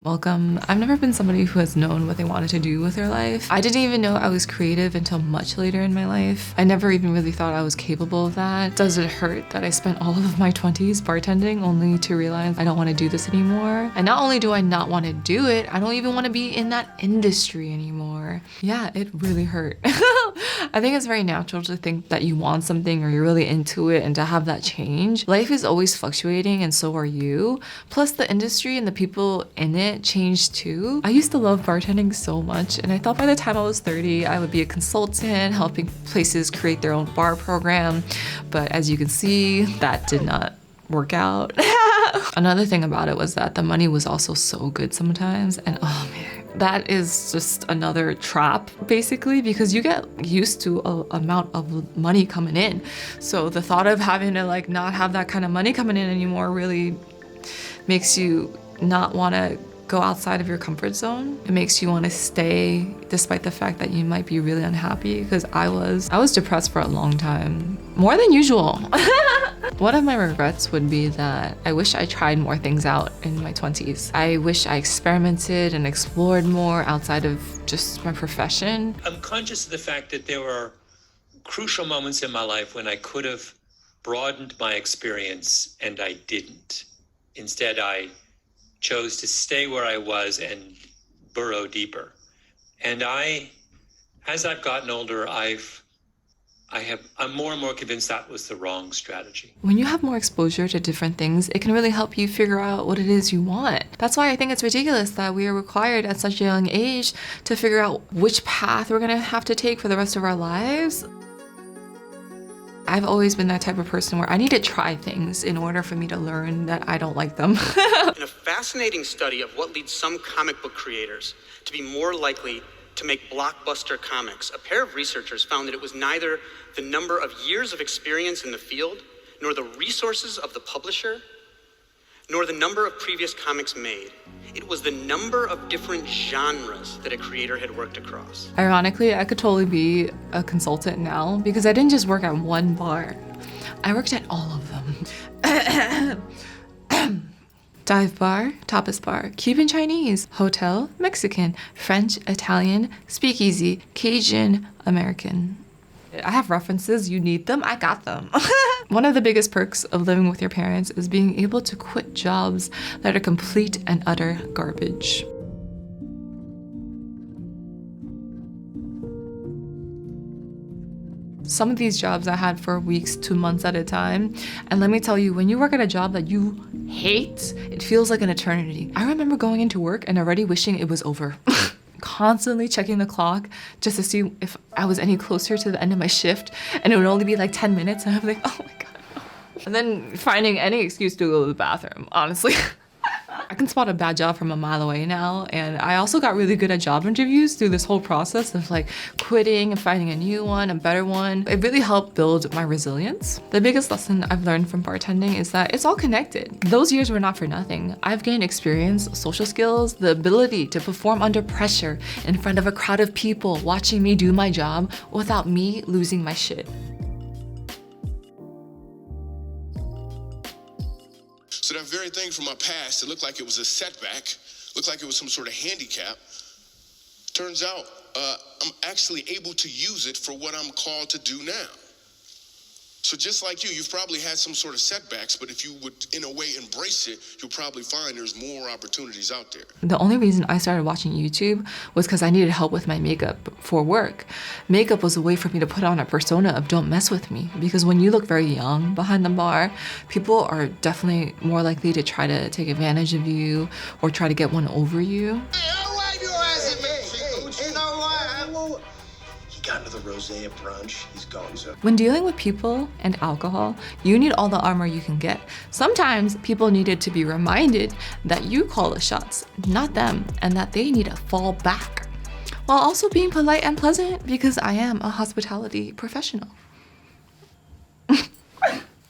Welcome. I've never been somebody who has known what they wanted to do with their life. I didn't even know I was creative until much later in my life. I never even really thought I was capable of that. Does it hurt that I spent all of my 20s bartending only to realize I don't want to do this anymore? And not only do I not want to do it, I don't even want to be in that industry anymore. Yeah, it really hurt. I think it's very natural to think that you want something or you're really into it and to have that change. Life is always fluctuating and so are you. Plus the industry and the people in it changed too. I used to love bartending so much and I thought by the time I was 30, I would be a consultant helping places create their own bar program. But as you can see, that did not work out. Another thing about it was that the money was also so good sometimes, and oh man, that is just another trap basically, because you get used to a amount of money coming in. So the thought of having to like not have that kind of money coming in anymore really makes you not want to go outside of your comfort zone. It makes you want to stay despite the fact that you might be really unhappy, because I was depressed for a long time, more than usual. One of my regrets would be that I wish I tried more things out in my 20s. I wish I experimented and explored more outside of just my profession. I'm conscious of the fact that there were crucial moments in my life when I could have broadened my experience and I didn't. Instead, I chose to stay where I was and burrow deeper. And as I've gotten older, I'm more and more convinced that was the wrong strategy. When you have more exposure to different things, it can really help you figure out what it is you want. That's why I think it's ridiculous that we are required at such a young age to figure out which path we're gonna have to take for the rest of our lives. I've always been that type of person where I need to try things in order for me to learn that I don't like them. In a fascinating study of what leads some comic book creators to be more likely to make blockbuster comics, a pair of researchers found that it was neither the number of years of experience in the field, nor the resources of the publisher, nor the number of previous comics made. It was the number of different genres that a creator had worked across. Ironically, I could totally be a consultant now because I didn't just work at one bar. I worked at all of them. Dive bar, tapas bar, Cuban Chinese, hotel, Mexican, French, Italian, speakeasy, Cajun, American. I have references, you need them, I got them. One of the biggest perks of living with your parents is being able to quit jobs that are complete and utter garbage. Some of these jobs I had for weeks to months at a time. And let me tell you, when you work at a job that you hate, it feels like an eternity. I remember going into work and already wishing it was over. Constantly checking the clock just to see if I was any closer to the end of my shift, and it would only be like 10 minutes and I'm like, oh my God. And then finding any excuse to go to the bathroom, honestly. I can spot a bad job from a mile away now, and I also got really good at job interviews through this whole process of like quitting and finding a new one, a better one. It really helped build my resilience. The biggest lesson I've learned from bartending is that it's all connected. Those years were not for nothing. I've gained experience, social skills, the ability to perform under pressure in front of a crowd of people watching me do my job without me losing my shit. So that very thing from my past, it looked like it was a setback, looked like it was some sort of handicap. Turns out, I'm actually able to use it for what I'm called to do now. So just like you've probably had some sort of setbacks, but if you would, in a way, embrace it, you'll probably find there's more opportunities out there. The only reason I started watching YouTube was because I needed help with my makeup for work. Makeup was a way for me to put on a persona of don't mess with me, because when you look very young behind the bar, people are definitely more likely to try to take advantage of you or try to get one over you. Got into the rosé at brunch, he's gone, so. When dealing with people and alcohol, you need all the armor you can get. Sometimes people needed to be reminded that you call the shots, not them, and that they need to fall back. While also being polite and pleasant, because I am a hospitality professional.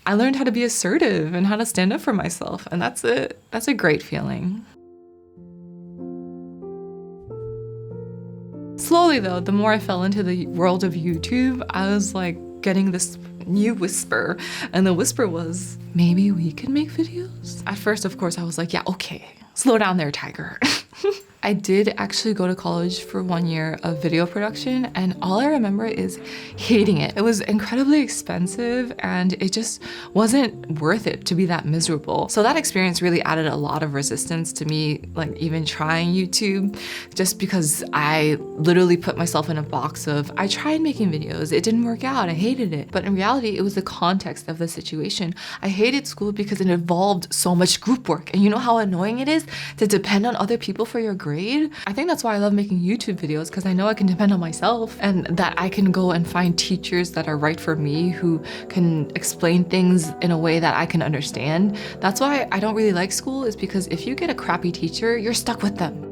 I learned how to be assertive and how to stand up for myself, and that's a great feeling. Slowly though, the more I fell into the world of YouTube, I was like getting this new whisper. And the whisper was, maybe we could make videos? At first, of course, I was like, yeah, okay, slow down there, Tiger. I did actually go to college for 1 year of video production, and all I remember is hating it. It was incredibly expensive and it just wasn't worth it to be that miserable. So that experience really added a lot of resistance to me, like even trying YouTube, just because I literally put myself in a box of, I tried making videos, it didn't work out, I hated it. But in reality, it was the context of the situation. I hated school because it involved so much group work. And you know how annoying it is to depend on other people for your grade? I think that's why I love making YouTube videos, because I know I can depend on myself and that I can go and find teachers that are right for me who can explain things in a way that I can understand. That's why I don't really like school, is because if you get a crappy teacher, you're stuck with them.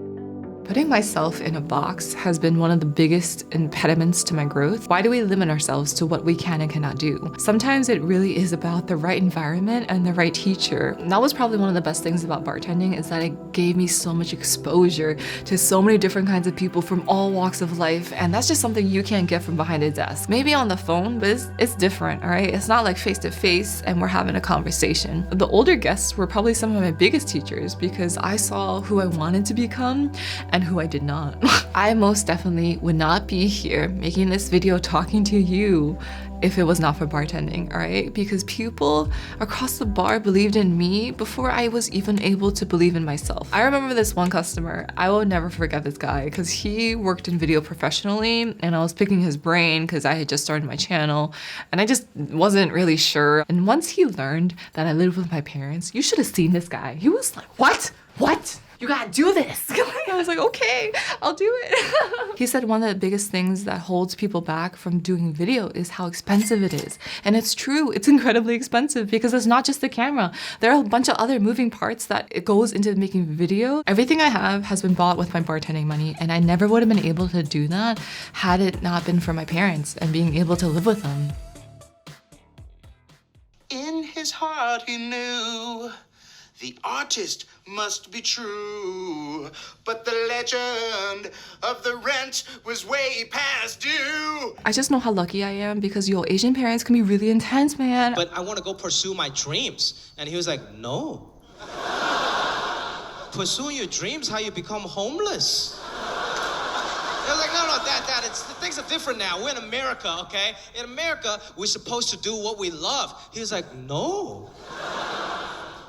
Putting myself in a box has been one of the biggest impediments to my growth. Why do we limit ourselves to what we can and cannot do? Sometimes it really is about the right environment and the right teacher. And that was probably one of the best things about bartending, is that it gave me so much exposure to so many different kinds of people from all walks of life. And that's just something you can't get from behind a desk. Maybe on the phone, but it's different, all right? It's not like face to face and we're having a conversation. The older guests were probably some of my biggest teachers, because I saw who I wanted to become and who I did not. I most definitely would not be here making this video talking to you if it was not for bartending, all right? Because people across the bar believed in me before I was even able to believe in myself. I remember this one customer, I will never forget this guy, because he worked in video professionally and I was picking his brain because I had just started my channel and I just wasn't really sure. And once he learned that I lived with my parents, you should have seen this guy. He was like, what? You gotta do this. I was like, okay, I'll do it. He said one of the biggest things that holds people back from doing video is how expensive it is. And it's true, it's incredibly expensive, because it's not just the camera. There are a bunch of other moving parts that it goes into making video. Everything I have has been bought with my bartending money, and I never would have been able to do that had it not been for my parents and being able to live with them. In his heart he knew the artist must be true, but the legend of the rent was way past due. I just know how lucky I am, because yo, Asian parents can be really intense, man. But I want to go pursue my dreams. And he was like, no. Pursuing your dreams, how you become homeless. I was like, no, Dad, things are different now. We're in America, okay? In America, we're supposed to do what we love. He was like, no.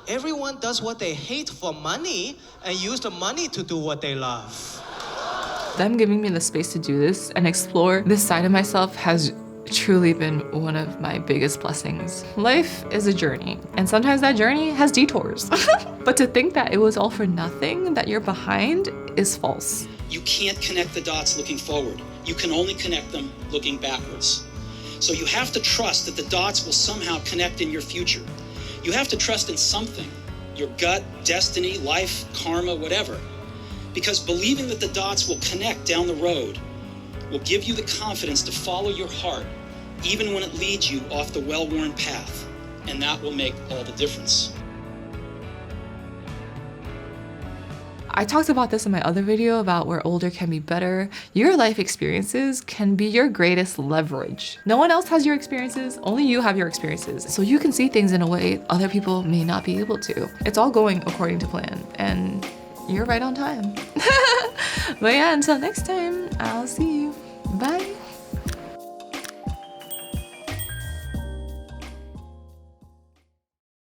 Everyone does what they hate for money and use the money to do what they love. Them giving me the space to do this and explore this side of myself has truly been one of my biggest blessings. Life is a journey, and sometimes that journey has detours. But to think that it was all for nothing, that you're behind, is false. You can't connect the dots looking forward. You can only connect them looking backwards. So you have to trust that the dots will somehow connect in your future. You have to trust in something, your gut, destiny, life, karma, whatever. Because believing that the dots will connect down the road will give you the confidence to follow your heart, even when it leads you off the well-worn path. And that will make all the difference. I talked about this in my other video about where older can be better. Your life experiences can be your greatest leverage. No one else has your experiences, only you have your experiences. So you can see things in a way other people may not be able to. It's all going according to plan, and you're right on time. But yeah, until next time, I'll see you. Bye.